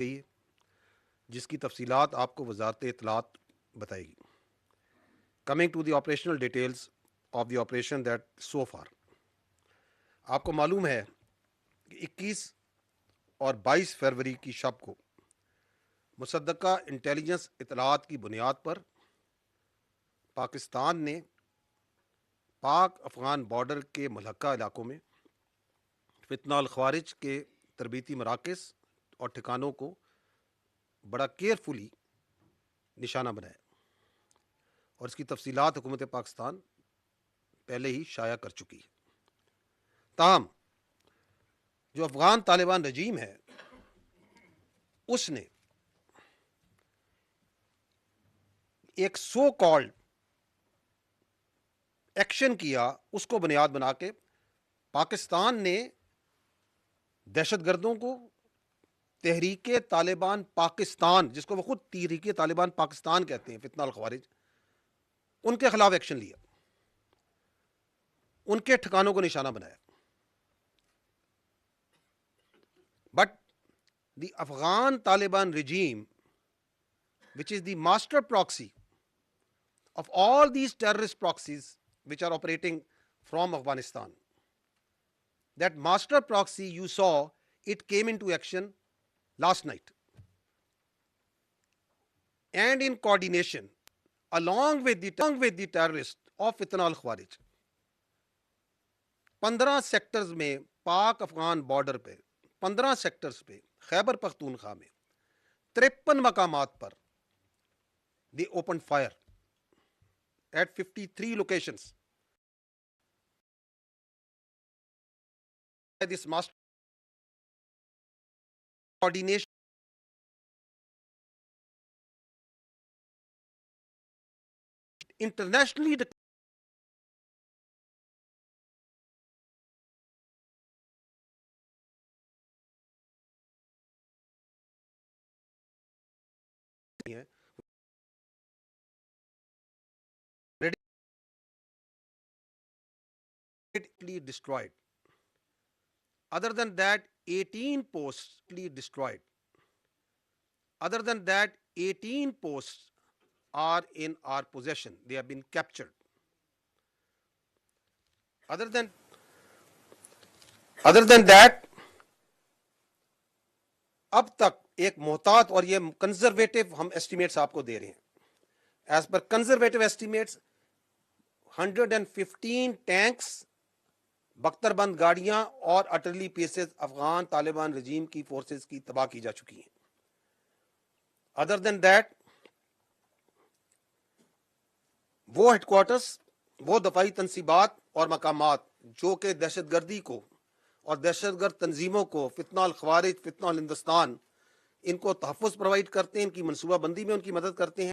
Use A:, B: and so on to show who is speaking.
A: गई है, जिसकी तफसीलात आपको वजारत इत्तलात बताएगी। Coming to the operational details of the operation that so far, आपको मालूम है कि 21 और 22 फरवरी की शब को मुसद्दका इंटेलिजेंस इत्तलात की बुनियाद पर पाकिस्तान ने पाक अफ़गान बॉर्डर के मुल्हका इलाकों में फितना ख़वारिज के तरबीती मराकज़ और ठिकानों को बड़ा केयरफुली निशाना बनाया और इसकी तफसीलात हुकूमत पाकिस्तान पहले ही शाया कर चुकी है। ताहम जो अफ़गान तालिबान रजीम है उसने एक सो कॉल्ड एक्शन किया, उसको बुनियाद बना के पाकिस्तान ने दहशतगर्दों को तहरीके तालिबान पाकिस्तान, जिसको वो खुद तहरीके तालिबान पाकिस्तान कहते हैं, फितना अल ख़वारिज, उनके खिलाफ एक्शन लिया, उनके ठिकानों को निशाना बनाया। But the Afghan Taliban regime, which is the master proxy of all these terrorist proxies which are operating from Afghanistan, that master proxy you saw, it came into action last night, and in coordination along with the terrorists of Fitna al Khawarij, 15 sectors में पाक Afghan border पे 15 sectors पे खैबर पख्तूनख्वा में 53 मकामात पर they opened fire at 53 locations. This master coordination internationally destroyed. Other than that, 18 posts destroyed. Other than that, 18 posts are in our possession. They have been captured. Other than that, अब तक एक मोहतात, और ये conservative हम estimates आपको दे रहे हैं, as per conservative estimates 115 tanks, बख्तरबंद गाड़ियां और अटरली पीसेस अफगान तालिबान रजीम की फोर्सेस की तबाह की जा चुकी हैं। अदर देन दैट, वो हेडक्वार्टर्स, वो दफाई तंसीबात और मकामात जो कि दहशतगर्दी को और दहशतगर्द तंजीमों को, फितना अल ख़वारिज, फितना अल हिंदुस्तान, इनको तहफ़्फ़ुज़ प्रोवाइड करते हैं, इनकी मनसूबाबंदी में उनकी मदद करते हैं।